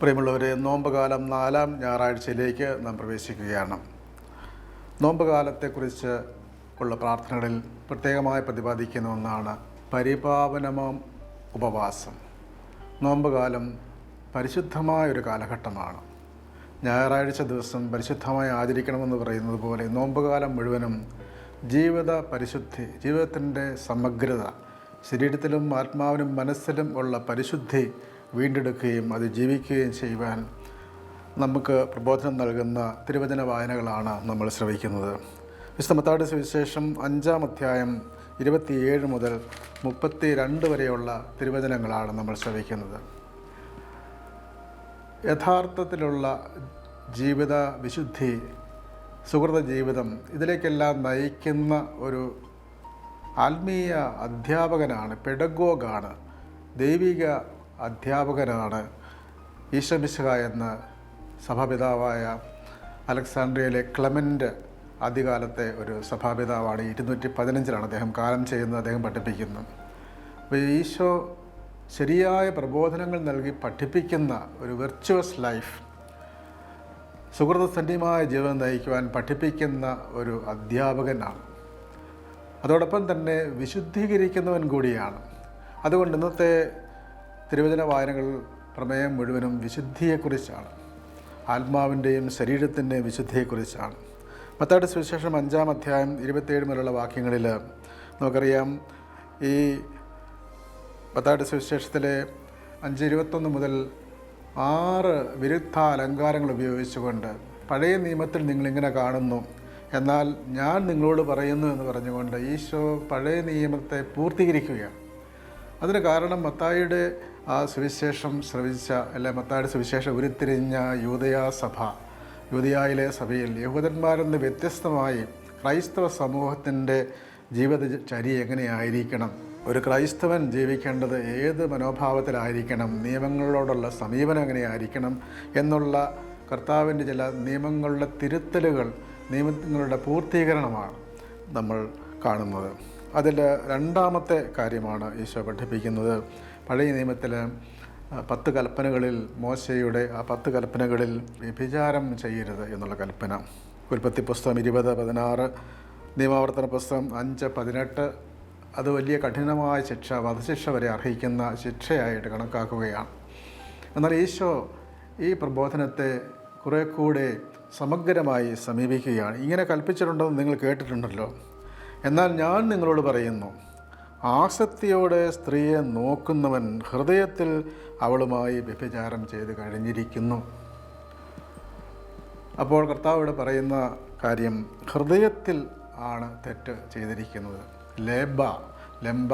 പ്രിയമുള്ളവരെ, നോമ്പുകാലം 4-ാം ഞായറാഴ്ചയിലേക്ക് നാം പ്രവേശിക്കുകയാണ്. നോമ്പുകാലത്തെക്കുറിച്ച് ഉള്ള പ്രാർത്ഥനകളിൽ പ്രത്യേകമായി പ്രതിപാദിക്കുന്ന ഒന്നാണ് പരിപാവനമാം ഉപവാസം. നോമ്പുകാലം പരിശുദ്ധമായൊരു കാലഘട്ടമാണ്. ഞായറാഴ്ച ദിവസം പരിശുദ്ധമായി ആചരിക്കണമെന്ന് പറയുന്നത് പോലെ നോമ്പുകാലം മുഴുവനും ജീവിത പരിശുദ്ധി, ജീവിതത്തിൻ്റെ സമഗ്രത, ശരീരത്തിലും ആത്മാവിനും മനസ്സിലും ഉള്ള പരിശുദ്ധി വീണ്ടെടുക്കുകയും അത് ജീവിക്കുകയും ചെയ്യുവാൻ നമുക്ക് പ്രബോധനം നൽകുന്ന തിരുവചന വായനകളാണ് നമ്മൾ ശ്രവിക്കുന്നത്. വിശുദ്ധ മത്തായിയുടെ സുവിശേഷം 5-ാം അധ്യായം 27 മുതൽ 32 വരെയുള്ള തിരുവചനങ്ങളാണ് നമ്മൾ ശ്രവിക്കുന്നത്. യഥാർത്ഥത്തിലുള്ള ജീവിത വിശുദ്ധി, സുഹൃത ജീവിതം, ഇതിലേക്കെല്ലാം നയിക്കുന്ന ഒരു ആത്മീയ അധ്യാപകനാണ്, പെഡഗോഗാണ്, ദൈവിക അധ്യാപകനാണ് ഈശോ മിശിഹ എന്ന സഭാപിതാവായ അലക്സാണ്ട്രിയയിലെ ക്ലെമൻ്റ് ആദ്യകാലത്തെ ഒരു സഭാപിതാവാണ്. 215 അദ്ദേഹം കാലം ചെയ്യുന്നത്, അദ്ദേഹം പഠിപ്പിക്കുന്നു. അപ്പോൾ ഈശോ ശരിയായ പ്രബോധനങ്ങൾ നൽകി പഠിപ്പിക്കുന്ന ഒരു വെർച്വസ് ലൈഫ്, സുഹൃതസന്യമായ ജീവിതം നയിക്കുവാൻ പഠിപ്പിക്കുന്ന ഒരു അധ്യാപകനാണ്. അതോടൊപ്പം തന്നെ വിശുദ്ധീകരിക്കുന്നവൻ കൂടിയാണ്. അതുകൊണ്ട് ഇന്നത്തെ തിരുവചന വായനകൾ പ്രമേയം മുഴുവനും വിശുദ്ധിയെക്കുറിച്ചാണ്, ആത്മാവിൻ്റെയും ശരീരത്തിൻ്റെയും വിശുദ്ധിയെക്കുറിച്ചാണ്. മത്തായിയുടെ സുവിശേഷം 5-ാം അധ്യായം 27 മുതലുള്ള വാക്യങ്ങളിൽ നമുക്കറിയാം, ഈ മത്തായിയുടെ സുവിശേഷത്തിലെ 5:21 മുതൽ 6 വിരുദ്ധ അലങ്കാരങ്ങൾ ഉപയോഗിച്ചുകൊണ്ട് പഴയ നിയമത്തിൽ നിങ്ങളിങ്ങനെ കാണുന്നു, എന്നാൽ ഞാൻ നിങ്ങളോട് പറയുന്നു എന്ന് പറഞ്ഞുകൊണ്ട് ഈശോ പഴയ നിയമത്തെ പൂർത്തീകരിക്കുകയാണ്. അതിന് കാരണം മത്തായിയുടെ ആ സുവിശേഷം ശ്രവിച്ച, അല്ലെ മത്തായിയുടെ സുവിശേഷം ഉരുത്തിരിഞ്ഞ യൂദയായിലെ സഭയിൽ യഹൂദന്മാരെന്ന് വ്യത്യസ്തമായി ക്രൈസ്തവ സമൂഹത്തിൻ്റെ ജീവിതചര്യ എങ്ങനെയായിരിക്കണം, ഒരു ക്രൈസ്തവൻ ജീവിക്കേണ്ടത് ഏത് മനോഭാവത്തിലായിരിക്കണം, നിയമങ്ങളോടുള്ള സമീപനം എങ്ങനെയായിരിക്കണം എന്നുള്ള കർത്താവിൻ്റെ ചില നിയമങ്ങളുടെ തിരുത്തലുകൾ, നിയമങ്ങളുടെ പൂർത്തീകരണമാണ് നമ്മൾ കാണുന്നത്. അതിൽ 2-ാമത്തെ കാര്യമാണ് ഈശോ പഠിപ്പിക്കുന്നത്. പഴയ നിയമത്തിൽ 10 കൽപ്പനകളിൽ മോശയുടെ ആ 10 കൽപ്പനകളിൽ വ്യഭിചാരം ചെയ്യരുത് എന്നുള്ള കൽപ്പന. ഉൽപ്പത്തി പുസ്തകം 20:16, നിയമാവർത്തന പുസ്തകം 5:18 അത് വലിയ കഠിനമായ ശിക്ഷ, വധശിക്ഷ വരെ അർഹിക്കുന്ന ശിക്ഷയായിട്ട് കണക്കാക്കുകയാണ്. എന്നാൽ ഈശോ ഈ പ്രബോധനത്തെ കുറേ കൂടെ സമഗ്രമായി സമീപിക്കുകയാണ്. ഇങ്ങനെ കൽപ്പിച്ചിട്ടുണ്ടെന്ന് നിങ്ങൾ കേട്ടിട്ടുണ്ടല്ലോ, എന്നാൽ ഞാൻ നിങ്ങളോട് പറയുന്നു, ആസക്തിയോടെ സ്ത്രീയെ നോക്കുന്നവൻ ഹൃദയത്തിൽ അവളുമായി വ്യഭിചാരം ചെയ്ത് കഴിഞ്ഞിരിക്കുന്നു. അപ്പോൾ കർത്താവോട് പറയുന്ന കാര്യം, ഹൃദയത്തിൽ ആണ് തെറ്റ് ചെയ്തിരിക്കുന്നത്. ലംബ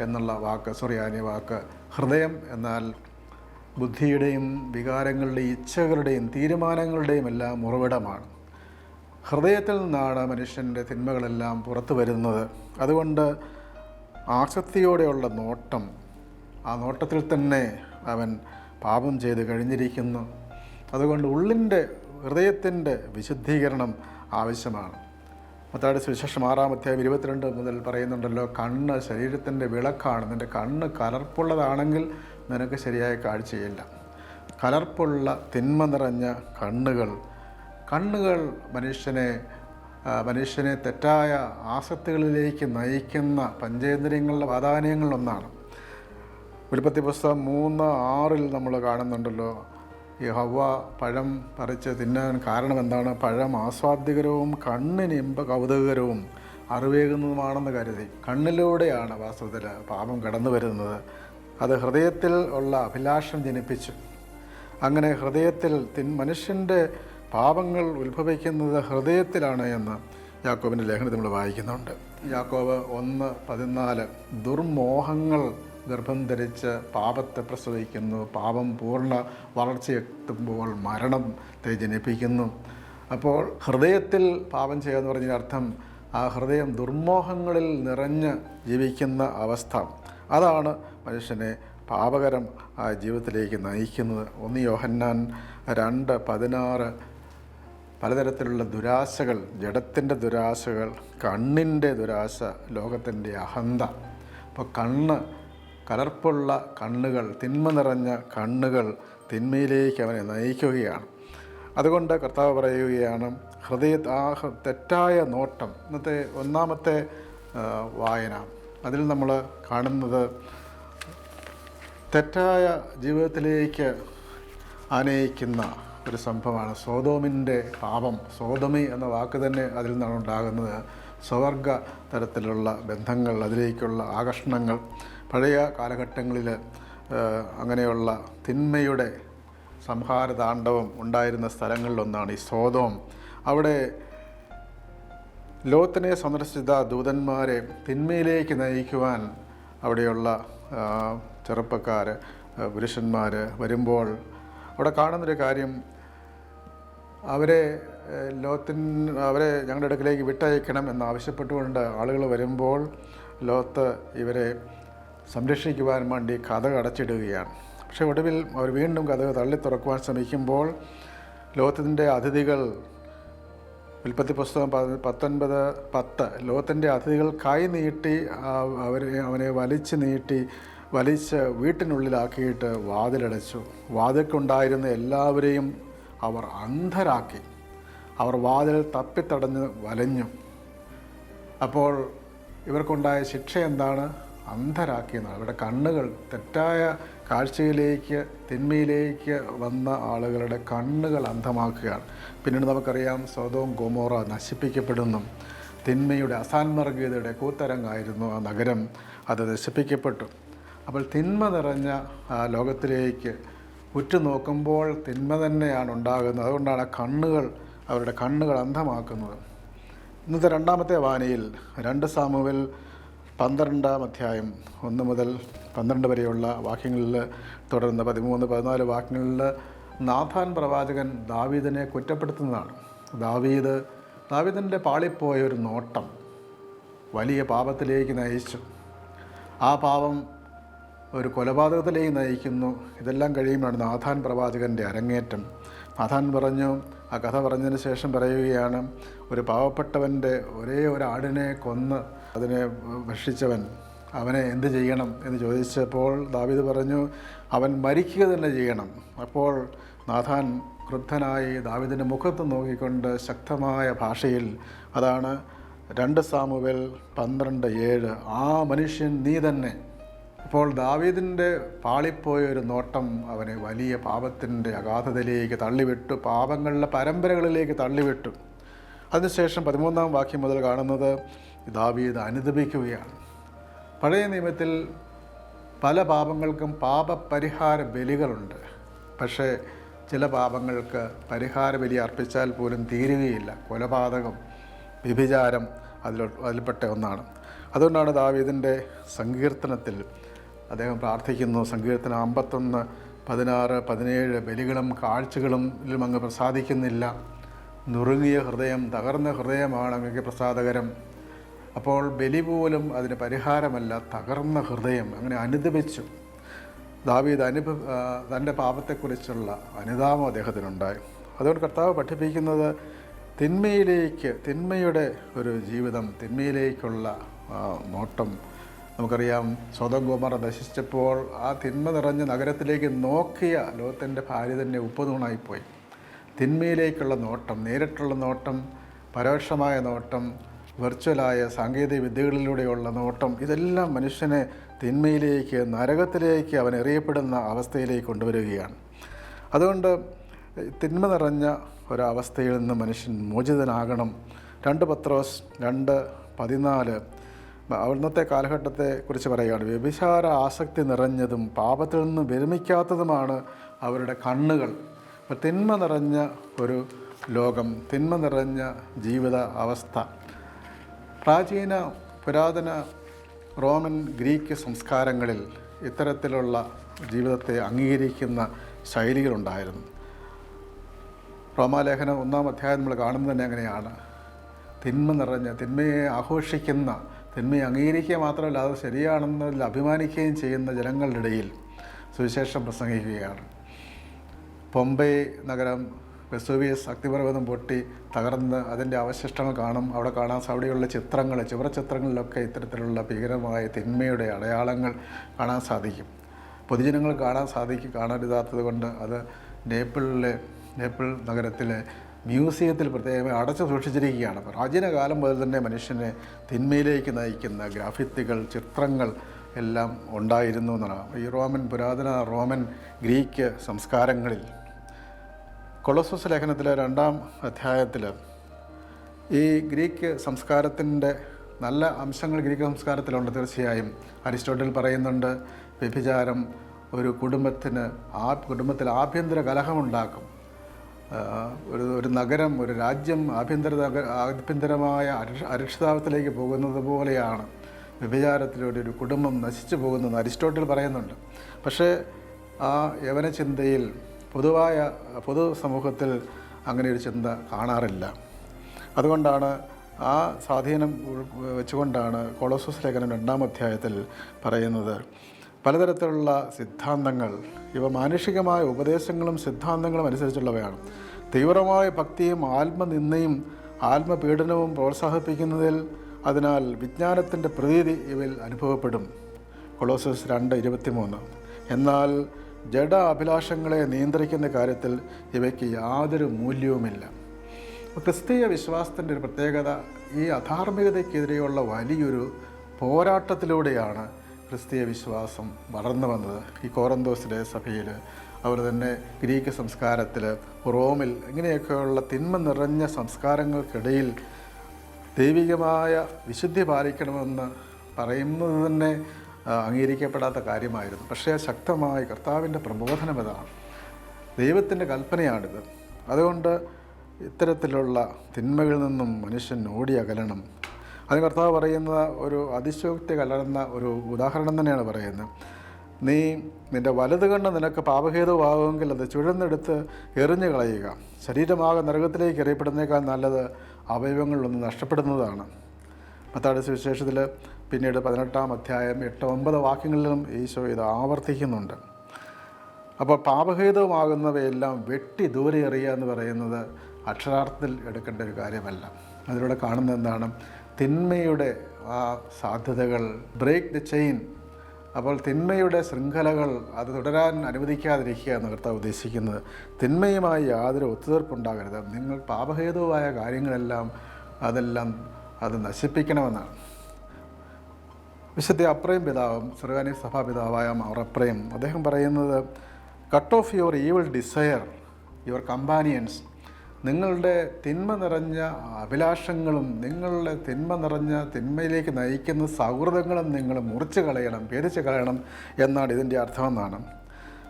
എന്നുള്ള വാക്ക്, സുറിയാനി വാക്ക്, ഹൃദയം എന്നാൽ ബുദ്ധിയുടെയും വികാരങ്ങളുടെയും ഇച്ഛകളുടെയും തീരുമാനങ്ങളുടെയും എല്ലാം ഉറവിടമാണ്. ഹൃദയത്തിൽ നിന്നാണ് മനുഷ്യൻ്റെ തിന്മകളെല്ലാം പുറത്തു വരുന്നത്. അതുകൊണ്ട് ആസക്തിയോടെയുള്ള നോട്ടം, ആ നോട്ടത്തിൽ തന്നെ അവൻ പാപം ചെയ്ത് കഴിഞ്ഞിരിക്കുന്നു. അതുകൊണ്ട് ഹൃദയത്തിൻ്റെ വിശുദ്ധീകരണം ആവശ്യമാണ്. മത്തായിയുടെ സുവിശേഷം 6-ാം അധ്യായം 22 മുതൽ പറയുന്നുണ്ടല്ലോ, കണ്ണ് ശരീരത്തിൻ്റെ വിളക്കാണ്. നിൻ്റെ കണ്ണ് കലർപ്പുള്ളതാണെങ്കിൽ നിനക്ക് ശരിയായ കാഴ്ചയില്ല. കലർപ്പുള്ള തിന്മ നിറഞ്ഞ കണ്ണുകൾ മനുഷ്യനെ തെറ്റായ ആസക്തികളിലേക്ക് നയിക്കുന്ന പഞ്ചേന്ദ്രിയങ്ങളുടെ പ്രാധാന്യങ്ങളിലൊന്നാണ്. ഉൽപ്പത്തി പുസ്തകം 3:6 നമ്മൾ കാണുന്നുണ്ടല്ലോ, ഈ ഹവ്വ പഴം പറിച്ച് തിന്നാൻ കാരണം എന്താണ്? പഴം ആസ്വാദ്യകരവും കണ്ണിന് കൗതുകകരവും അറിവേകുന്നതുമാണെന്ന് കരുതി. കണ്ണിലൂടെയാണ് വാസ്തവത്തിൽ പാപം കടന്നു വരുന്നത്. അത് ഹൃദയത്തിൽ ഉള്ള അഭിലാഷം ജനിപ്പിച്ചു. അങ്ങനെ ഹൃദയത്തിൽ മനുഷ്യൻ്റെ പാപങ്ങൾ ഉത്ഭവിക്കുന്നത് ഹൃദയത്തിലാണ് എന്ന് യാക്കോബിൻ്റെ ലേഖനത്തിൽ നമ്മൾ വായിക്കുന്നുണ്ട്. യാക്കോബ് 1:14, ദുർമോഹങ്ങൾ ഗർഭം ധരിച്ച് പാപത്തെ പ്രസവിക്കുന്നു, പാപം പൂർണ്ണ വളർച്ചയെത്തുമ്പോൾ മരണത്തെ ജനിപ്പിക്കുന്നു. അപ്പോൾ ഹൃദയത്തിൽ പാപം ചെയ്യുക എന്ന് പറഞ്ഞതിൻ്റെ അർത്ഥം ആ ഹൃദയം ദുർമോഹങ്ങളിൽ നിറഞ്ഞ് ജീവിക്കുന്ന അവസ്ഥ, അതാണ് മനുഷ്യനെ പാപകരം ആ ജീവിതത്തിലേക്ക് നയിക്കുന്നത്. 1 യോഹന്നാൻ 2:16, പലതരത്തിലുള്ള ദുരാശകൾ, ജഡത്തിൻ്റെ ദുരാശകൾ, കണ്ണിൻ്റെ ദുരാശ, ലോകത്തിൻ്റെ അഹന്ത. അപ്പോൾ കലർപ്പുള്ള കണ്ണുകൾ, തിന്മ നിറഞ്ഞ കണ്ണുകൾ തിന്മയിലേക്ക് അവനെ നയിക്കുകയാണ്. അതുകൊണ്ട് കർത്താവ് പറയുകയാണ്, തെറ്റായ നോട്ടം. ഇന്നത്തെ ഒന്നാമത്തെ വായന, അതിൽ നമ്മൾ കാണുന്നത് തെറ്റായ ജീവിതത്തിലേക്ക് ആനയിക്കുന്ന ഒരു സംഭവമാണ് സോതോമിൻ്റെ പാപം. സോതോമി എന്ന വാക്ക് തന്നെ അതിൽ നിന്നാണ് ഉണ്ടാകുന്നത്. സ്വവർഗ തരത്തിലുള്ള ബന്ധങ്ങൾ, അതിലേക്കുള്ള ആകർഷണങ്ങൾ. പഴയ കാലഘട്ടങ്ങളിൽ അങ്ങനെയുള്ള തിന്മയുടെ സംഹാര താണ്ഡവം ഉണ്ടായിരുന്ന സ്ഥലങ്ങളിലൊന്നാണ് ഈ സോതോം. അവിടെ ലോത്തിനെ സന്ദർശിച്ച ദൂതന്മാരെ തിന്മയിലേക്ക് നയിക്കുവാൻ അവിടെയുള്ള ചെറുപ്പക്കാർ, പുരുഷന്മാർ വരുമ്പോൾ അവിടെ കാണുന്നൊരു കാര്യം, അവരെ ഞങ്ങളുടെ അടുക്കിലേക്ക് വിട്ടയക്കണം എന്നാവശ്യപ്പെട്ടുകൊണ്ട് ആളുകൾ വരുമ്പോൾ ലോത്ത് ഇവരെ സംരക്ഷിക്കുവാൻ വേണ്ടി കതക് അടച്ചിടുകയാണ്. പക്ഷേ ഒടുവിൽ അവർ വീണ്ടും കതക് തള്ളി തുറക്കുവാൻ ശ്രമിക്കുമ്പോൾ ലോത്തിൻ്റെ അതിഥികൾ, ഉൽപ്പത്തി പുസ്തകം 19:10, ലോത്തിൻ്റെ അതിഥികൾ കൈ നീട്ടി അവനെ വലിച്ച് വീട്ടിനുള്ളിലാക്കിയിട്ട് വാതിലടച്ചു. വാതിൽക്കുണ്ടായിരുന്ന എല്ലാവരെയും അവർ അന്ധരാക്കി. അവർ വാതിൽ തപ്പിത്തടഞ്ഞ് വലഞ്ഞു. അപ്പോൾ ഇവർക്കുണ്ടായ ശിക്ഷ എന്താണ്? അന്ധരാക്കിയെന്നാണ്. അവരുടെ കണ്ണുകൾ തെറ്റായ കാഴ്ചയിലേക്ക്, തിന്മയിലേക്ക് വന്ന ആളുകളുടെ കണ്ണുകൾ അന്ധമാക്കുകയാണ്. പിന്നീട് നമുക്കറിയാം, സൊദോം ഗൊമോറ നശിപ്പിക്കപ്പെടുന്നു. തിന്മയുടെ അസാൻമാർഗീയതയുടെ കൂത്തരങ്ങായിരുന്നു ആ നഗരം. അത് നശിപ്പിക്കപ്പെട്ടു. അപ്പോൾ തിന്മ നിറഞ്ഞ ആ ലോകത്തിലേക്ക് ഉറ്റുനോക്കുമ്പോൾ തിന്മ തന്നെയാണ് ഉണ്ടാകുന്നത്. അതുകൊണ്ടാണ് അവരുടെ കണ്ണുകൾ അന്ധമാക്കുന്നത്. ഇന്നത്തെ രണ്ടാമത്തെ വായനയിൽ 2 സാമുവേൽ 12-ാം അധ്യായം 1 മുതൽ 12 വരെയുള്ള വാക്യങ്ങളിൽ, തുടർന്ന് 13, 14 വാക്യങ്ങളിൽ നാഥാൻ പ്രവാചകൻ ദാവീദിനെ കുറ്റപ്പെടുത്തുന്നതാണ്. ദാവീദിൻ്റെ പാളിപ്പോയ ഒരു നോട്ടം വലിയ പാപത്തിലേക്ക് നയിച്ചു. ആ പാപം ഒരു കൊലപാതകത്തിലേക്ക് നയിക്കുന്നു. ഇതെല്ലാം കഴിയുമ്പോഴാണ് നാഥാൻ പ്രവാചകൻ്റെ അരങ്ങേറ്റം. നാഥാൻ ആ കഥ പറഞ്ഞതിന് ശേഷം പറയുകയാണ്, ഒരു പാവപ്പെട്ടവൻ്റെ ഒരേ ഒരു ആടിനെ കൊന്ന് അതിനെ ഭക്ഷിച്ചവൻ, അവനെ എന്ത് ചെയ്യണം എന്ന് ചോദിച്ചപ്പോൾ ദാവീദ് പറഞ്ഞു, അവൻ മരിക്കുക തന്നെ ചെയ്യണം. അപ്പോൾ നാഥാൻ ക്രുദ്ധനായി ദാവീദിൻ്റെ മുഖത്ത് നോക്കിക്കൊണ്ട് ശക്തമായ ഭാഷയിൽ, അതാണ് 2 സാമുവേൽ 12:7, ആ മനുഷ്യൻ നീ തന്നെ. അപ്പോൾ ദാവീദിൻ്റെ പാളിപ്പോയ ഒരു നോട്ടം അവനെ വലിയ പാപത്തിൻ്റെ അഗാധതയിലേക്ക് തള്ളിവിട്ടു, പാപങ്ങളുടെ പരമ്പരകളിലേക്ക് തള്ളിവിട്ടു. അതിനുശേഷം 13-ാം വാക്യം മുതൽ കാണുന്നത് ദാവീദ് അനുതപിക്കുകയാണ്. പഴയ നിയമത്തിൽ പല പാപങ്ങൾക്കും പാപപരിഹാര ബലികളുണ്ട്. പക്ഷേ ചില പാപങ്ങൾക്ക് പരിഹാര ബലി അർപ്പിച്ചാൽ പോലും തീരുകയില്ല. കൊലപാതകം, വ്യഭിചാരം അതിൽപ്പെട്ട ഒന്നാണ്. അതുകൊണ്ടാണ് ദാവീദിൻ്റെ സങ്കീർത്തനത്തിൽ അദ്ദേഹം പ്രാർത്ഥിക്കുന്നു. സങ്കീർത്തനം 51, 16, 17, ബലികളും കാഴ്ചകളും അങ്ങ് പ്രസാദിക്കുന്നില്ല. നുറുങ്ങിയ ഹൃദയം, തകർന്ന ഹൃദയമാണ് അങ്ങക്ക് പ്രസാദകരം. അപ്പോൾ ബലി പോലും അതിന് പരിഹാരമല്ല, തകർന്ന ഹൃദയം. അങ്ങനെ അനുദപിച്ചു. ദാവീദ് തൻ്റെ പാപത്തെക്കുറിച്ചുള്ള അനുതാപം അദ്ദേഹത്തിനുണ്ടായി. അതുകൊണ്ട് കർത്താവ് പഠിപ്പിക്കുന്നത് തിന്മയുടെ ഒരു ജീവിതം, തിന്മയിലേക്കുള്ള നോട്ടം. നമുക്കറിയാം, സൊദോം ഗൊമോറ നശിച്ചപ്പോൾ ആ തിന്മ നിറഞ്ഞ നഗരത്തിലേക്ക് നോക്കിയ ലോത്തിൻ്റെ ഭാര്യ തന്നെ ഉപ്പുതൂണായിപ്പോയി. തിന്മയിലേക്കുള്ള നോട്ടം, നേരിട്ടുള്ള നോട്ടം, പരോക്ഷമായ നോട്ടം, വെർച്വലായ സാങ്കേതിക വിദ്യകളിലൂടെയുള്ള നോട്ടം, ഇതെല്ലാം മനുഷ്യനെ തിന്മയിലേക്ക്, നരകത്തിലേക്ക് അവൻ എറിയപ്പെടുന്ന അവസ്ഥയിലേക്ക് കൊണ്ടുവരികയാണ്. അതുകൊണ്ട് തിന്മ നിറഞ്ഞ ഒരവസ്ഥയിൽ നിന്ന് മനുഷ്യൻ മോചിതനാകണം. 2 പത്രോസ് 2:14 അവിടുത്തെ കാലഘട്ടത്തെക്കുറിച്ച് പറയുകയാണ്. വ്യഭിചാര ആസക്തി നിറഞ്ഞതും പാപത്തിൽ നിന്ന് വിരമിക്കാത്തതുമാണ് അവരുടെ കണ്ണുകൾ. അപ്പോൾ തിന്മ നിറഞ്ഞ ഒരു ലോകം, തിന്മ നിറഞ്ഞ ജീവിത അവസ്ഥ. പുരാതന റോമൻ ഗ്രീക്ക് സംസ്കാരങ്ങളിൽ ഇത്തരത്തിലുള്ള ജീവിതത്തെ അംഗീകരിക്കുന്ന ശൈലികളുണ്ടായിരുന്നു. റോമാലേഖനം 1-ാം അധ്യായം നമ്മൾ കാണുന്നത് തന്നെ അങ്ങനെയാണ്. തിന്മ നിറഞ്ഞ, തിന്മയെ ആഘോഷിക്കുന്ന, തിന്മയെ അംഗീകരിക്കുക മാത്രമല്ല അത് ശരിയാണെന്നതിൽ അഭിമാനിക്കുകയും ചെയ്യുന്ന ജനങ്ങളുടെ ഇടയിൽ സുവിശേഷം പ്രസംഗിക്കുകയാണ്. പൊമ്പൈ നഗരം, വെസൂവിയസ് അഗ്നിപർവ്വതം പൊട്ടി തകർന്ന് അതിൻ്റെ അവശിഷ്ടങ്ങൾ അവിടെ കാണാൻ അവിടെയുള്ള ചിത്രങ്ങൾ, ചുവർ ചിത്രങ്ങളിലൊക്കെ ഇത്തരത്തിലുള്ള ഭീകരമായ തിന്മയുടെ അടയാളങ്ങൾ കാണാൻ സാധിക്കും. പൊതുജനങ്ങൾ കാണരുതാത്തത് കൊണ്ട് അത് നേപ്പിൾ നഗരത്തിലെ മ്യൂസിയത്തിൽ പ്രത്യേകമായി അടച്ചു സൂക്ഷിച്ചിരിക്കുകയാണ്. പ്രാചീന കാലം മുതൽ തന്നെ മനുഷ്യനെ തിന്മയിലേക്ക് നയിക്കുന്ന ഗ്രാഫിത്തികൾ, ചിത്രങ്ങൾ എല്ലാം ഉണ്ടായിരുന്നു എന്നാണ്. ഈ പുരാതന റോമൻ, ഗ്രീക്ക് സംസ്കാരങ്ങളിൽ കൊളോസോസ് ലേഖനത്തിലെ 2-ാം അധ്യായത്തിൽ ഈ ഗ്രീക്ക് സംസ്കാരത്തിൻ്റെ നല്ല അംശങ്ങൾ ഗ്രീക്ക് സംസ്കാരത്തിലുണ്ട്. തീർച്ചയായും അരിസ്റ്റോട്ടിൽ പറയുന്നുണ്ട്, വ്യഭിചാരം ഒരു കുടുംബത്തിൽ ആഭ്യന്തര കലഹമുണ്ടാക്കും. ഒരു നഗരം, ഒരു രാജ്യം ആഭ്യന്തരമായ അരക്ഷിതാവസ്ഥയിലേക്ക് പോകുന്നത് പോലെയാണ് വ്യഭിചാരത്തിലൂടെ ഒരു കുടുംബം നശിച്ചു പോകുന്നതെന്ന് അരിസ്റ്റോട്ടിൽ പറയുന്നുണ്ട്. പക്ഷേ ആ യവന ചിന്തയിൽ പൊതു സമൂഹത്തിൽ അങ്ങനെ ഒരു ചിന്ത കാണാറില്ല. അതുകൊണ്ടാണ് ആ സ്വാധീനം വെച്ചുകൊണ്ടാണ് കൊളോസോസ് ലേഖനം 2-ാം അധ്യായത്തിൽ പറയുന്നത്, പലതരത്തിലുള്ള സിദ്ധാന്തങ്ങൾ, ഇവ മാനുഷികമായ ഉപദേശങ്ങളും സിദ്ധാന്തങ്ങളും അനുസരിച്ചുള്ളവയാണ്. തീവ്രമായ ഭക്തിയും ആത്മനിന്ദയും ആത്മപീഡനവും പ്രോത്സാഹിപ്പിക്കുന്നതിൽ, അതിനാൽ വിജ്ഞാനത്തിൻ്റെ പ്രതീതി ഇവയിൽ അനുഭവപ്പെടും. കൊളോസസ് 2:23. എന്നാൽ ജഡ അഭിലാഷങ്ങളെ നിയന്ത്രിക്കുന്ന കാര്യത്തിൽ ഇവയ്ക്ക് യാതൊരു മൂല്യവുമില്ല. ക്രിസ്തീയ വിശ്വാസത്തിൻ്റെ ഒരു പ്രത്യേകത, ഈ അധാർമികതയ്ക്കെതിരെയുള്ള വലിയൊരു പോരാട്ടത്തിലൂടെയാണ് ക്രിസ്തീയ വിശ്വാസം വളർന്നു വന്നത്. ഈ കോറന്തോസിലെ സഭയിൽ, അവർ തന്നെ ഗ്രീക്ക് സംസ്കാരത്തിൽ, റോമിൽ, ഇങ്ങനെയൊക്കെയുള്ള തിന്മ നിറഞ്ഞ സംസ്കാരങ്ങൾക്കിടയിൽ ദൈവികമായ വിശുദ്ധി പാലിക്കണമെന്ന് പറയുന്നത് തന്നെ അംഗീകരിക്കപ്പെടാത്ത കാര്യമായിരുന്നു. പക്ഷേ ശക്തമായി കർത്താവിൻ്റെ പ്രബോധനം ഇതാണ്, ദൈവത്തിൻ്റെ കൽപ്പനയാണിത്. അതുകൊണ്ട് ഇത്തരത്തിലുള്ള തിന്മകളിൽ നിന്നും മനുഷ്യൻ ഓടി അകലണം. അതിന് കർത്താവ് പറയുന്ന ഒരു അതിശയോക്തി കലർന്ന ഒരു ഉദാഹരണം തന്നെയാണ് പറയുന്നത്. നിൻ്റെ വലത് കണ്ണ് നിനക്ക് പാപഹേതുവാകുമെങ്കിൽ അത് ചുഴന്നെടുത്ത് എറിഞ്ഞു കളയുക. ശരീരമാകെ നരകത്തിലേക്ക് എറിയപ്പെടുന്നേക്കാൾ നല്ലത് അവയവങ്ങളിലൊന്ന് നഷ്ടപ്പെടുന്നതാണ്. മത്തായിയുടെ സുവിശേഷത്തിൽ പിന്നീട് 18-ാം അധ്യായം 8-9 വാക്യങ്ങളിലും ഈശോ ഇത് ആവർത്തിക്കുന്നുണ്ട്. അപ്പോൾ പാപഹേതുവാകുന്നവയെല്ലാം വെട്ടി ദൂരെ എറിയുക എന്ന് പറയുന്നത് അക്ഷരാർത്ഥത്തിൽ എടുക്കേണ്ട ഒരു കാര്യമല്ല. അതിലൂടെ കാണുന്നത് എന്താണ്? തിന്മയുടെ ആ സാധ്യതകൾ, ബ്രേക്ക് ദ ചെയിൻ. അപ്പോൾ തിന്മയുടെ ശൃംഖലകൾ അത് തുടരാൻ അനുവദിക്കാതിരിക്കുക എന്ന് കർത്താവ് ഉദ്ദേശിക്കുന്നത്. തിന്മയുമായി യാതൊരു ഒത്തുതീർപ്പുണ്ടാകരുത്. നിങ്ങൾ പാപഹേതുവായ കാര്യങ്ങളെല്ലാം അത് നശിപ്പിക്കണമെന്നാണ്. വിശുദ്ധ അപ്രയം പിതാവും സുറിയാനി സഭാപിതാവായ മാർ അപ്രയം അദ്ദേഹം പറയുന്നത്, cut off your evil desire your companions. നിങ്ങളുടെ തിന്മ നിറഞ്ഞ അഭിലാഷങ്ങളും നിങ്ങളുടെ തിന്മയിലേക്ക് നയിക്കുന്ന സൗഹൃദങ്ങളും നിങ്ങൾ മുറിച്ച് കളയണം, ഭേദിച്ച് കളയണം എന്നാണ് ഇതിൻ്റെ അർത്ഥമെന്നാണ്.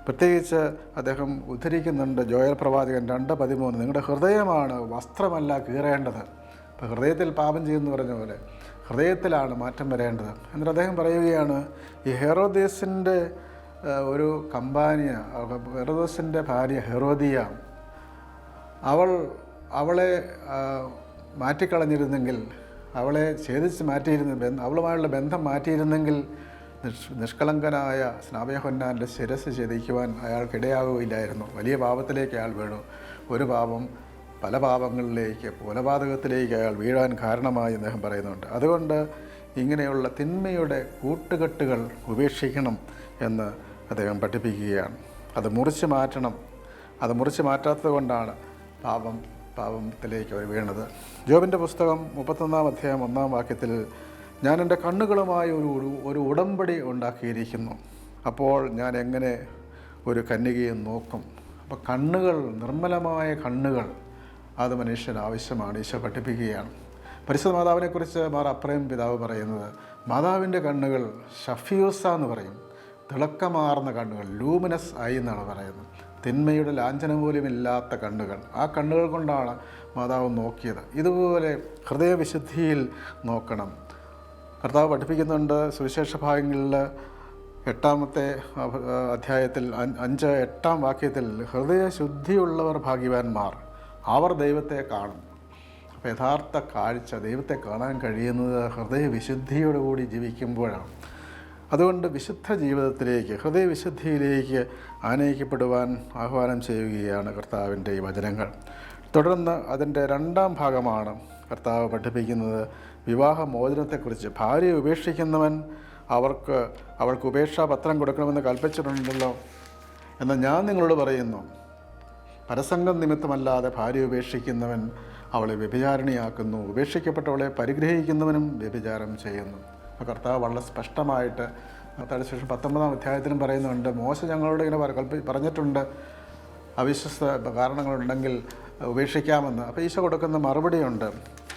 പ്രത്യേകിച്ച് അദ്ദേഹം ഉദ്ധരിക്കുന്നുണ്ട് ജോയൽ പ്രവാചകൻ 2:13, നിങ്ങളുടെ ഹൃദയമാണ് വസ്ത്രമല്ല കീറേണ്ടത്. ഇപ്പോൾ ഹൃദയത്തിൽ പാപം ചെയ്യുമെന്ന് പറഞ്ഞ പോലെ ഹൃദയത്തിലാണ് മാറ്റം വരേണ്ടത്. എന്നിട്ട് അദ്ദേഹം പറയുകയാണ്, ഈ ഹെറോദേസിൻ്റെ ഒരു ഹെറോദേസിൻ്റെ ഭാര്യ ഹെറോദിയ, അവളെ മാറ്റിക്കളഞ്ഞിരുന്നെങ്കിൽ, അവളെ ഛേദിച്ച് അവളുമായുള്ള ബന്ധം മാറ്റിയിരുന്നെങ്കിൽ നിഷ്കളങ്കനായ സ്നാപയോഹന്നാൻ്റെ ശിരസ് ഛേദിക്കുവാൻ അയാൾക്കിടയാകുകയില്ലായിരുന്നു. വലിയ പാപത്തിലേക്ക് അയാൾ വീണു. ഒരു പാപം പല പാപങ്ങളിലേക്ക്, കൊലപാതകത്തിലേക്ക് അയാൾ വീഴാൻ കാരണമായി അദ്ദേഹം പറയുന്നുണ്ട്. അതുകൊണ്ട് ഇങ്ങനെയുള്ള തിന്മയുടെ കൂട്ടുകെട്ടുകൾ ഉപേക്ഷിക്കണം എന്ന് അദ്ദേഹം പഠിപ്പിക്കുകയാണ്. അത് മുറിച്ച് മാറ്റണം. അത് മുറിച്ച് മാറ്റാത്തത് കൊണ്ടാണ് പാപത്തിലേക്ക് അവർ വീണത്. ജോബിൻ്റെ പുസ്തകം 31-ാം അധ്യായം 1-ാം വാക്യത്തിൽ, ഞാൻ എൻ്റെ കണ്ണുകളുമായി ഒരു ഉടമ്പടി ഉണ്ടാക്കിയിരിക്കുന്നു, അപ്പോൾ ഞാൻ എങ്ങനെ ഒരു കന്യകയെ നോക്കും. അപ്പോൾ കണ്ണുകൾ, നിർമ്മലമായ കണ്ണുകൾ, അത് മനുഷ്യന് ആവശ്യമാണ്. ഈശോ പഠിപ്പിക്കുകയാണ്. പരിശുദ്ധ മാതാവിനെക്കുറിച്ച് മാർ അപ്രയം പിതാവ് പറയുന്നത്, മാതാവിൻ്റെ കണ്ണുകൾ ഷഫിയൂസ എന്ന് പറയും, തിളക്കമാർന്ന കണ്ണുകൾ, ലൂമിനസ് ആയി എന്നാണ് പറയുന്നത്. തിന്മയുടെ ലാഞ്ചനം പോലും ഇല്ലാത്ത കണ്ണുകൾ. ആ കണ്ണുകൾ കൊണ്ടാണ് മാതാവ് നോക്കിയത്. ഇതുപോലെ ഹൃദയവിശുദ്ധിയിൽ നോക്കണം. കർത്താവ് പഠിപ്പിക്കുന്നുണ്ട് സുവിശേഷ ഭാഗങ്ങളിൽ 8-ാമത്തെ അധ്യായത്തിൽ 5-8 വാക്യത്തിൽ, ഹൃദയശുദ്ധിയുള്ളവർ ഭാഗ്യവാന്മാർ, അവർ ദൈവത്തെ കാണും. അപ്പോൾ യഥാർത്ഥ കാഴ്ച, ദൈവത്തെ കാണാൻ കഴിയുന്നത് ഹൃദയവിശുദ്ധിയോടുകൂടി ജീവിക്കുമ്പോഴാണ്. അതുകൊണ്ട് വിശുദ്ധ ജീവിതത്തിലേക്ക്, ഹൃദയവിശുദ്ധിയിലേക്ക് ആനയിക്കപ്പെടുവാൻ ആഹ്വാനം ചെയ്യുകയാണ് കർത്താവിൻ്റെ ഈ വചനങ്ങൾ. തുടർന്ന് അതിൻ്റെ 2-ാം ഭാഗമാണ് കർത്താവ് പഠിപ്പിക്കുന്നത് വിവാഹമോചനത്തെക്കുറിച്ച്. ഭാര്യയെ ഉപേക്ഷിക്കുന്നവൻ അവൾക്ക് ഉപേക്ഷാപത്രം കൊടുക്കണമെന്ന് കൽപ്പിച്ചിട്ടുണ്ടല്ലോ. എന്നാൽ ഞാൻ നിങ്ങളോട് പറയുന്നു, പരസംഗം നിമിത്തമല്ലാതെ ഭാര്യ ഉപേക്ഷിക്കുന്നവൻ അവളെ വ്യഭിചാരിണിയാക്കുന്നു, ഉപേക്ഷിക്കപ്പെട്ടവളെ പരിഗ്രഹിക്കുന്നവനും വ്യഭിചാരം ചെയ്യുന്നു. അപ്പോൾ കർത്താവ് വളരെ സ്പഷ്ടമായിട്ട് മത്തായിയുടെ സുവിശേഷം 19-ാം അധ്യായത്തിലും പറയുന്നുണ്ട്, മോശ ഞങ്ങളോട് ഇങ്ങനെ പറഞ്ഞിട്ടുണ്ട്, അവിശ്വസ്ത കാരണങ്ങളുണ്ടെങ്കിൽ ഉപേക്ഷിക്കാമെന്ന്. അപ്പോൾ ഈശോ കൊടുക്കുന്ന മറുപടിയുണ്ട്,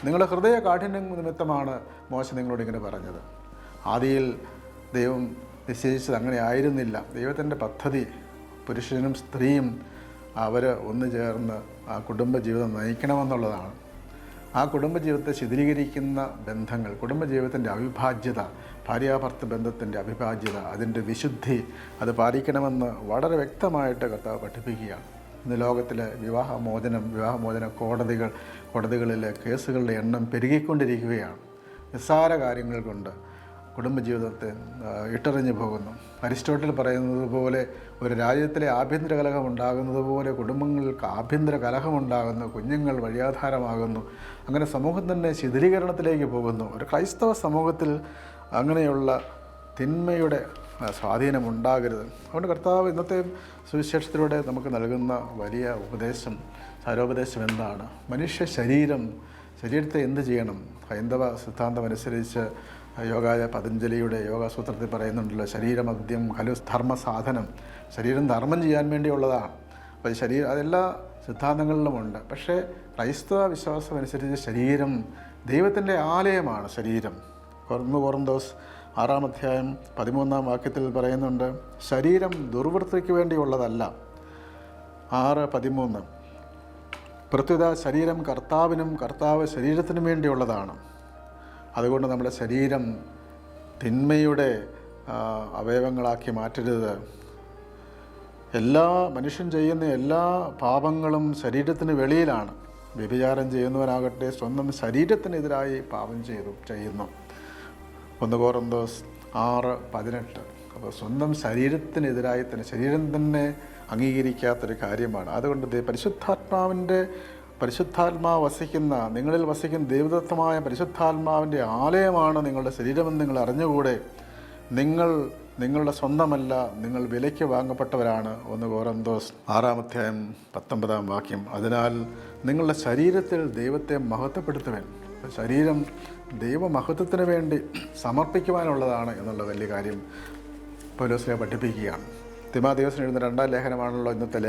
നിങ്ങളുടെ ഹൃദയ കാഠിന്യം നിമിത്തമാണ് മോശ നിങ്ങളോട് ഇങ്ങനെ പറഞ്ഞത്. ആദിയിൽ ദൈവം നിശ്ചയിച്ചത് അങ്ങനെ ആയിരുന്നില്ല. ദൈവത്തിൻ്റെ പദ്ധതി പുരുഷനും സ്ത്രീയും അവർ ഒന്നു ചേർന്ന് ആ കുടുംബജീവിതം നയിക്കണമെന്നുള്ളതാണ്. ആ കുടുംബജീവിതത്തെ ശിഥിലീകരിക്കുന്ന ബന്ധങ്ങൾ, കുടുംബജീവിതത്തിൻ്റെ അവിഭാജ്യത, ഭാര്യാഭർത്തൃ ബന്ധത്തിൻ്റെ അവിഭാജ്യത, അതിൻ്റെ വിശുദ്ധി അത് പാലിക്കണമെന്ന് വളരെ വ്യക്തമായിട്ട് കർത്താവ് പഠിപ്പിക്കുകയാണ്. ഇന്ന് ലോകത്തിലെ വിവാഹമോചന കോടതികളിലെ കേസുകളുടെ എണ്ണം പെരുകിക്കൊണ്ടിരിക്കുകയാണ്. നിസ്സാര കാര്യങ്ങൾ കൊണ്ട് കുടുംബജീവിതത്തെ ഇട്ടെറിഞ്ഞു പോകുന്നു. അരിസ്റ്റോട്ടിൽ പറയുന്നത് പോലെ ഒരു രാജ്യത്തിലെ ആഭ്യന്തര കലഹം ഉണ്ടാകുന്നത് പോലെ കുടുംബങ്ങൾക്ക് ആഭ്യന്തര കലഹമുണ്ടാകുന്നു, കുഞ്ഞുങ്ങൾ വഴിയാധാരമാകുന്നു. അങ്ങനെ സമൂഹം തന്നെ ശിഥിലീകരണത്തിലേക്ക് പോകുന്നു. ഒരു ക്രൈസ്തവ സമൂഹത്തിൽ അങ്ങനെയുള്ള തിന്മയുടെ സ്വാധീനം ഉണ്ടാകരുത്. അതുകൊണ്ട് കർത്താവ് ഇന്നത്തെ സുവിശേഷത്തിലൂടെ നമുക്ക് നൽകുന്ന വലിയ സാരോപദേശം എന്താണ്? മനുഷ്യ ശരീരത്തെ എന്ത് ചെയ്യണം? ഹൈന്ദവ സിദ്ധാന്തം അനുസരിച്ച് യോഗായ പതഞ്ജലിയുടെ യോഗാസൂത്രത്തിൽ പറയുന്നുണ്ടല്ലോ, ശരീരമദ്യം ഖലു ധർമ്മസാധനം. ശരീരം ധർമ്മം ചെയ്യാൻ വേണ്ടിയുള്ളതാണ്. അപ്പോൾ അതെല്ലാ സിദ്ധാന്തങ്ങളിലുമുണ്ട്. പക്ഷേ ക്രൈസ്തവ വിശ്വാസം അനുസരിച്ച് ശരീരം ദൈവത്തിൻ്റെ ആലയമാണ്. ശരീരം കൊറിന്തോസ് 6-ാം അധ്യായം 13-ാം വാക്യത്തിൽ പറയുന്നുണ്ട്, ശരീരം ദുർവൃത്തിക്ക് വേണ്ടിയുള്ളതല്ല. 6:13 പ്രത്യുത ശരീരം കർത്താവിനും കർത്താവ് ശരീരത്തിനും വേണ്ടിയുള്ളതാണ്. അതുകൊണ്ട് നമ്മുടെ ശരീരം തിന്മയുടെ അവയവങ്ങളാക്കി മാറ്റരുത്. എല്ലാ മനുഷ്യൻ ചെയ്യുന്ന എല്ലാ പാപങ്ങളും ശരീരത്തിന് വെളിയിലാണ്. വ്യഭിചാരം ചെയ്യുന്നവനാകട്ടെ സ്വന്തം ശരീരത്തിനെതിരായി പാപം ചെയ്യുന്നു. 1 കൊറിന്തോസ് 6:18. അപ്പോൾ സ്വന്തം ശരീരത്തിനെതിരായി തന്നെ, ശരീരം തന്നെ അംഗീകരിക്കാത്തൊരു കാര്യമാണ്. അതുകൊണ്ട് പരിശുദ്ധാത്മാവ് വസിക്കുന്ന, നിങ്ങളിൽ വസിക്കുന്ന ദൈവദത്തമായ പരിശുദ്ധാത്മാവിൻ്റെ ആലയമാണ് നിങ്ങളുടെ ശരീരമെന്ന് നിങ്ങൾ അറിഞ്ഞുകൂടെ? നിങ്ങളുടെ സ്വന്തമല്ല, നിങ്ങൾ വിലയ്ക്ക് വാങ്ങപ്പെട്ടവരാണ്. 1 കൊറിന്തോസ് 6-ാം അധ്യായം 19-ാം വാക്യം. അതിനാൽ നിങ്ങളുടെ ശരീരത്തിൽ ദൈവത്തെ മഹത്വപ്പെടുത്തുവാൻ, ശരീരം ദൈവമഹത്വത്തിന് വേണ്ടി സമർപ്പിക്കുവാനുള്ളതാണ് എന്നുള്ള വലിയ കാര്യം പൗലോസ് പഠിപ്പിക്കുകയാണ്. തിമോഥെയോസിന് എഴുതുന്ന 2-ാം ലേഖനമാണല്ലോ ഇന്നത്തെ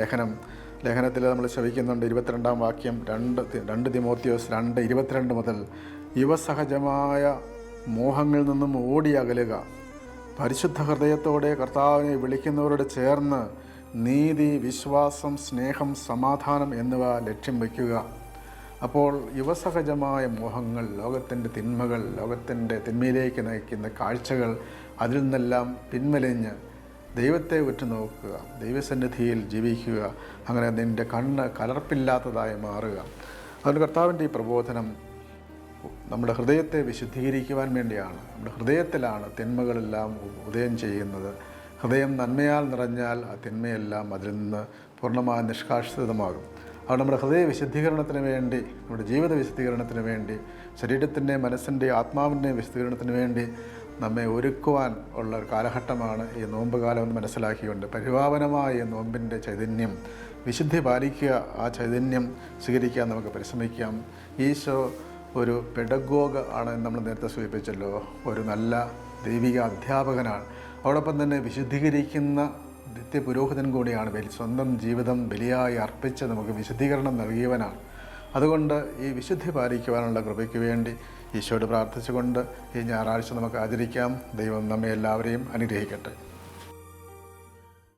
ലേഖനത്തിൽ നമ്മൾ ശ്രവിക്കുന്നുണ്ട്. 22-ാം വാക്യം, 2 തിമോഥെയോസ് 2:22 മുതൽ, യുവസഹജമായ മോഹങ്ങളിൽ നിന്നും ഓടി അകലുക, പരിശുദ്ധ ഹൃദയത്തോടെ കർത്താവിനെ വിളിക്കുന്നവരോട് ചേർന്ന് നീതി, വിശ്വാസം, സ്നേഹം, സമാധാനം എന്നിവ ലക്ഷ്യം വയ്ക്കുക. അപ്പോൾ യുവസഹജമായ മോഹങ്ങൾ, ലോകത്തിൻ്റെ തിന്മകൾ, ലോകത്തിൻ്റെ തിന്മയിലേക്ക് നയിക്കുന്ന കാഴ്ചകൾ, അതിൽ നിന്നെല്ലാം പിൻവലിഞ്ഞ് ദൈവത്തെ ഉറ്റുനോക്കുക, ദൈവസന്നിധിയിൽ ജീവിക്കുക. അങ്ങനെ നിൻ്റെ കണ്ണ് കലർപ്പില്ലാത്തതായി മാറുക. അതുകൊണ്ട് കർത്താവിൻ്റെ ഈ പ്രബോധനം നമ്മുടെ ഹൃദയത്തെ വിശുദ്ധീകരിക്കുവാൻ വേണ്ടിയാണ്. നമ്മുടെ ഹൃദയത്തിലാണ് തിന്മകളെല്ലാം ഉദയം ചെയ്യുന്നത്. ഹൃദയം നന്മയാൽ നിറഞ്ഞാൽ ആ തിന്മയെല്ലാം അതിൽ നിന്ന് പൂർണ്ണമായ നിഷ്കാസിതമാകും. അതുകൊണ്ട് നമ്മുടെ ഹൃദയ വിശുദ്ധീകരണത്തിന് വേണ്ടി, നമ്മുടെ ജീവിത വിശുദ്ധീകരണത്തിന് വേണ്ടി, ശരീരത്തിൻ്റെ, മനസ്സിൻ്റെ, ആത്മാവിൻ്റെ വിശുദ്ധീകരണത്തിന് വേണ്ടി നമ്മെ ഒരുക്കുവാൻ ഉള്ള ഒരു കാലഘട്ടമാണ് ഈ നോമ്പ് കാലം എന്ന് മനസ്സിലാക്കിക്കൊണ്ട് പരിപാവനമായ ഈ നോമ്പിൻ്റെ ചൈതന്യം, വിശുദ്ധി പാലിക്കുക, ആ ചൈതന്യം സ്വീകരിക്കാൻ നമുക്ക് പരിശ്രമിക്കാം. ഈശോ ഒരു പെഡഗോഗ് ആണ് എന്ന് നമ്മൾ നേരത്തെ സൂചിപ്പിച്ചല്ലോ, ഒരു നല്ല ദൈവിക അധ്യാപകനാണ്. അതോടൊപ്പം തന്നെ വിശുദ്ധീകരിക്കുന്ന നിത്യപുരോഹിതൻ കൂടിയാണ്. സ്വന്തം ജീവിതം ബലിയായി അർപ്പിച്ച് നമുക്ക് വിശുദ്ധീകരണം നൽകിയവനാണ്. അതുകൊണ്ട് ഈ വിശുദ്ധി പാലിക്കുവാനുള്ള കൃപയ്ക്ക് വേണ്ടി ഈശോയോട് പ്രാർത്ഥിച്ചുകൊണ്ട് ഈ ഞായറാഴ്ച നമുക്ക് ആചരിക്കാം. ദൈവം നമ്മെ എല്ലാവരെയും അനുഗ്രഹിക്കട്ടെ.